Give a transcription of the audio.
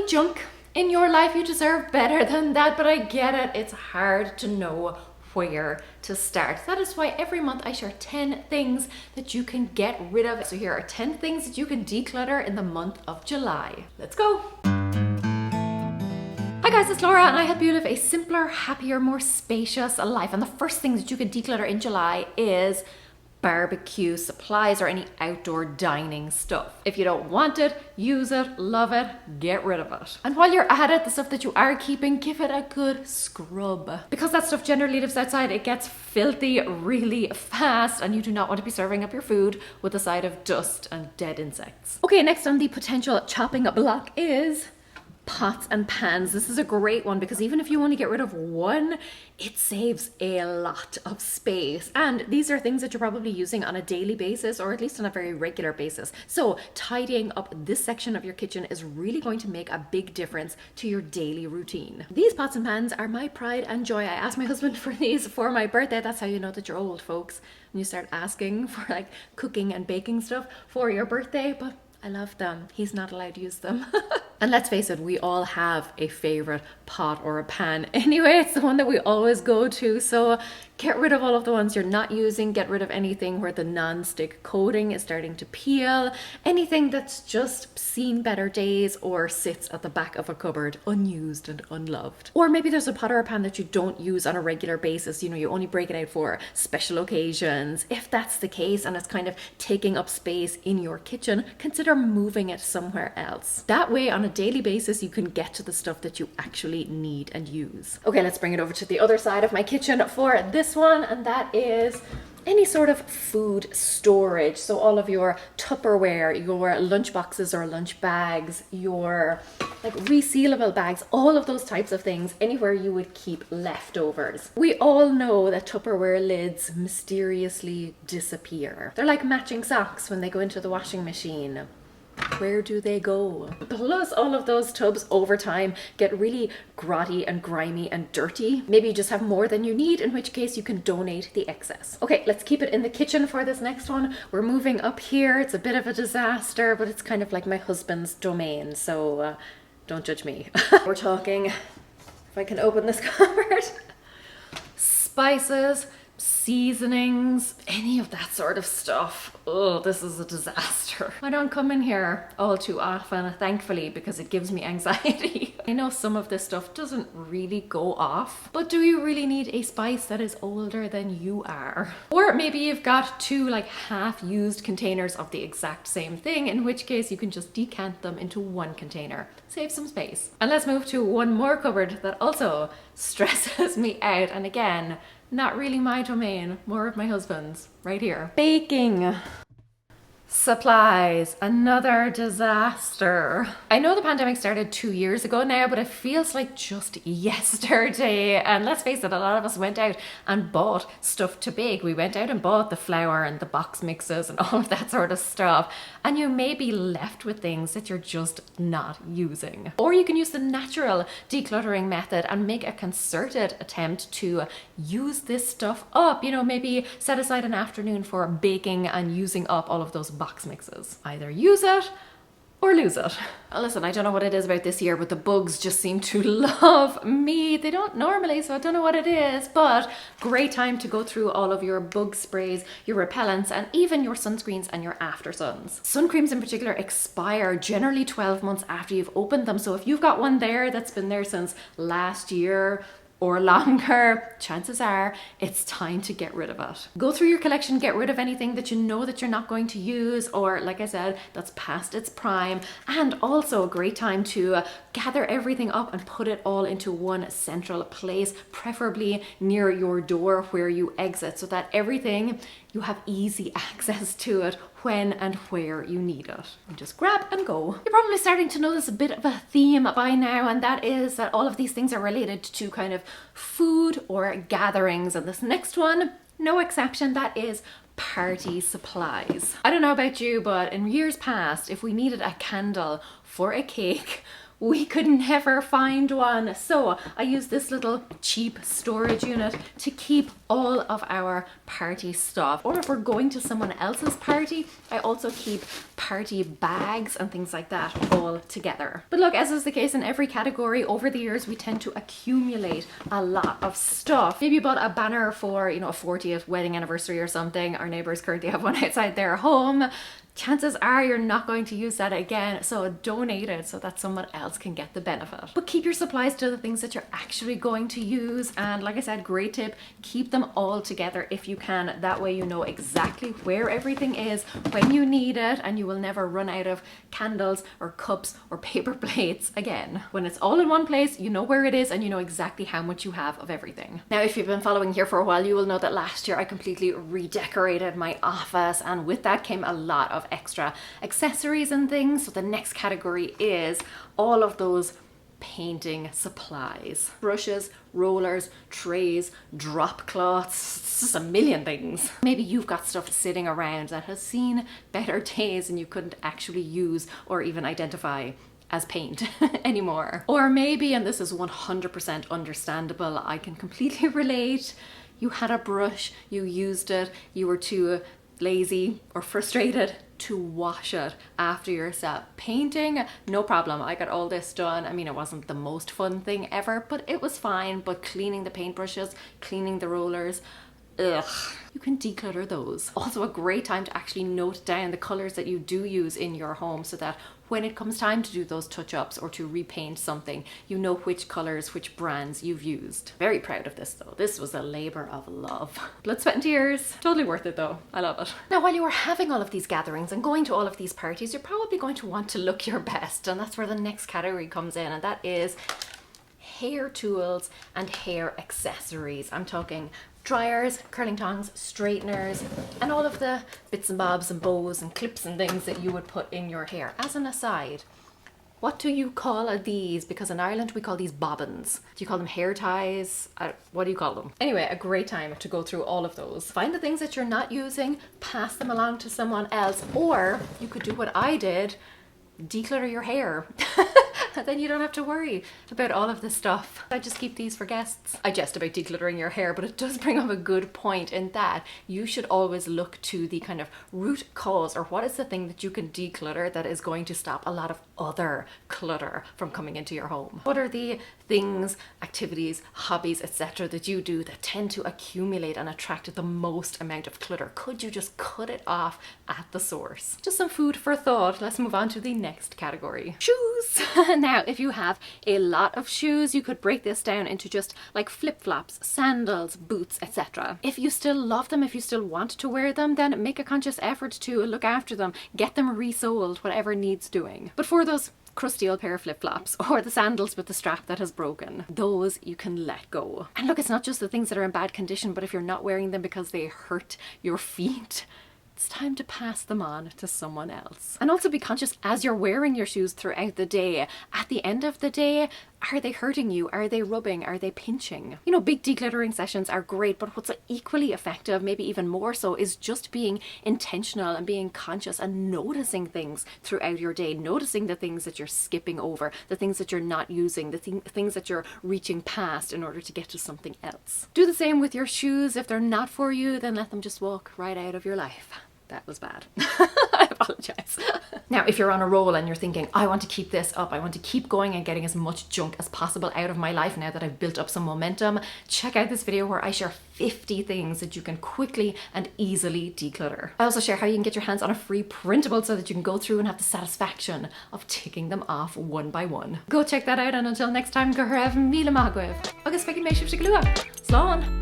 be junk in your life. You deserve better than that, but I get it. It's hard to know where to start. That is why every month I share 10 things that you can get rid of. So here are 10 things that you can declutter in the month of July. Let's go. Hi guys, it's Laura and I help you live a simpler, happier, more spacious life. And the first thing that you can declutter in July is barbecue supplies or any outdoor dining stuff. If you don't want it, use it, love it, get rid of it. And while you're at it, the stuff that you are keeping, give it a good scrub. Because that stuff generally lives outside, it gets filthy really fast and you do not want to be serving up your food with a side of dust and dead insects. Okay, next on the potential chopping block is pots and pans. This is a great one because even if you only get rid of one, it saves a lot of space. And these are things that you're probably using on a daily basis or at least on a very regular basis. So tidying up this section of your kitchen is really going to make a big difference to your daily routine. These pots and pans are my pride and joy. I asked my husband for these for my birthday. That's how you know that you're old, folks. When you start asking for like cooking and baking stuff for your birthday, but I love them. He's not allowed to use them. And let's face it, we all have a favorite pot or a pan. Anyway, it's the one that we always go to. So get rid of all of the ones you're not using. Get rid of anything where the non-stick coating is starting to peel. Anything that's just seen better days or sits at the back of a cupboard unused and unloved. Or maybe there's a pot or a pan that you don't use on a regular basis. You know, you only break it out for special occasions. If that's the case and it's kind of taking up space in your kitchen, consider moving it somewhere else. That way, on a daily basis, you can get to the stuff that you actually need and use. Okay, let's bring it over to the other side of my kitchen for this one, and that is any sort of food storage. So all of your Tupperware, your lunch boxes or lunch bags, your like resealable bags, all of those types of things, anywhere you would keep leftovers. We all know that Tupperware lids mysteriously disappear. They're like matching socks when they go into the washing machine. Where do they go? Plus all of those tubs over time get really grotty and grimy and dirty. Maybe you just have more than you need, in which case you can donate the excess. Okay, let's keep it in the kitchen for this next one. We're moving up here. It's a bit of a disaster, but it's kind of like my husband's domain, so don't judge me. We're talking, if I can open this cupboard, spices, seasonings, any of that sort of stuff. Oh, this is a disaster. I don't come in here all too often, thankfully, because it gives me anxiety. I know some of this stuff doesn't really go off, but do you really need a spice that is older than you are? Or maybe you've got two like half-used containers of the exact same thing, in which case you can just decant them into one container. Save some space. And let's move to one more cupboard that also stresses me out. And again, not really my domain, more of my husband's, right here. Baking supplies, another disaster. I know the pandemic started 2 years ago now, but it feels like just yesterday. And let's face it, a lot of us went out and bought stuff to bake. We went out and bought the flour and the box mixes and all of that sort of stuff. And you may be left with things that you're just not using. Or you can use the natural decluttering method and make a concerted attempt to use this stuff up. You know, maybe set aside an afternoon for baking and using up all of those box mixes. Either use it or lose it. Listen, I don't know what it is about this year, but the bugs just seem to love me. They don't normally, so I don't know what it is, but great time to go through all of your bug sprays, your repellents, and even your sunscreens and your after suns. Sun creams in particular expire generally 12 months after you've opened them. So if you've got one there that's been there since last year, or longer, chances are it's time to get rid of it. Go through your collection, get rid of anything that you know that you're not going to use, or like I said, that's past its prime. And also a great time to gather everything up and put it all into one central place, preferably near your door where you exit, so that everything, you have easy access to it when and where you need it. And just grab and go. You're probably starting to notice a bit of a theme by now, and that is that all of these things are related to kind of food or gatherings. And this next one, no exception, that is party supplies. I don't know about you, but in years past, if we needed a candle for a cake, we could never find one. So I use this little cheap storage unit to keep all of our party stuff. Or if we're going to someone else's party, I also keep party bags and things like that all together. But look, as is the case in every category, over the years we tend to accumulate a lot of stuff. Maybe you bought a banner for, you know, a 40th wedding anniversary or something. Our neighbors currently have one outside their home. Chances are you're not going to use that again, so donate it so that someone else can get the benefit. But keep your supplies to the things that you're actually going to use, and like I said, great tip, keep them all together if you can. That way you know exactly where everything is when you need it, and you will never run out of candles or cups or paper plates again. When it's all in one place, you know where it is and you know exactly how much you have of everything. Now, if you've been following here for a while, you will know that last year I completely redecorated my office, and with that came a lot of extra accessories and things. So the next category is all of those painting supplies. Brushes, rollers, trays, drop cloths, it's just a million things. Maybe you've got stuff sitting around that has seen better days and you couldn't actually use or even identify as paint anymore. Or maybe, and this is 100% understandable, I can completely relate, you had a brush, you used it, you were too lazy or frustrated to wash it after yourself. Painting, no problem. I got all this done. I mean, it wasn't the most fun thing ever, but it was fine. But cleaning the paintbrushes, cleaning the rollers, ugh, you can declutter those. Also a great time to actually note down the colors that you do use in your home so that when it comes time to do those touch-ups or to repaint something, you know which colors, which brands you've used. Very proud of this though. This was a labor of love. Blood, sweat and tears. Totally worth it though. I love it. Now, while you are having all of these gatherings and going to all of these parties, you're probably going to want to look your best, and that's where the next category comes in, and that is hair tools and hair accessories. I'm talking dryers, curling tongs, straighteners, and all of the bits and bobs and bows and clips and things that you would put in your hair. As an aside, what do you call these? Because in Ireland we call these bobbins. Do you call them hair ties? What do you call them? Anyway, a great time to go through all of those. Find the things that you're not using, pass them along to someone else, or you could do what I did, declutter your hair. Then you don't have to worry about all of this stuff. I just keep these for guests. I jest about decluttering your hair, but it does bring up a good point in that you should always look to the kind of root cause, or what is the thing that you can declutter that is going to stop a lot of other clutter from coming into your home. What are the things, activities, hobbies, etc. that you do that tend to accumulate and attract the most amount of clutter? Could you just cut it off at the source? Just some food for thought. Let's move on to the next category. Shoes. Now, if you have a lot of shoes, you could break this down into just like flip-flops, sandals, boots, etc. If you still love them, if you still want to wear them, then make a conscious effort to look after them, get them resold, whatever needs doing. But for those crusty old pair of flip-flops or the sandals with the strap that has broken, those you can let go. And look, it's not just the things that are in bad condition, but if you're not wearing them because they hurt your feet, it's time to pass them on to someone else. And also be conscious as you're wearing your shoes throughout the day. At the end of the day, are they hurting you? Are they rubbing? Are they pinching? You know, big decluttering sessions are great, but what's equally effective, maybe even more so, is just being intentional and being conscious and noticing things throughout your day, noticing the things that you're skipping over, the things that you're not using, the things that you're reaching past in order to get to something else. Do the same with your shoes. If they're not for you, then let them just walk right out of your life. That was bad. I apologize. Now, if you're on a roll and you're thinking, I want to keep this up, I want to keep going and getting as much junk as possible out of my life now that I've built up some momentum, check out this video where I share 50 things that you can quickly and easily declutter. I also share how you can get your hands on a free printable so that you can go through and have the satisfaction of ticking them off one by one. Go check that out, and until next time, go raibh míle maith agaibh. Agus feicim mé sibh go luath. Slán!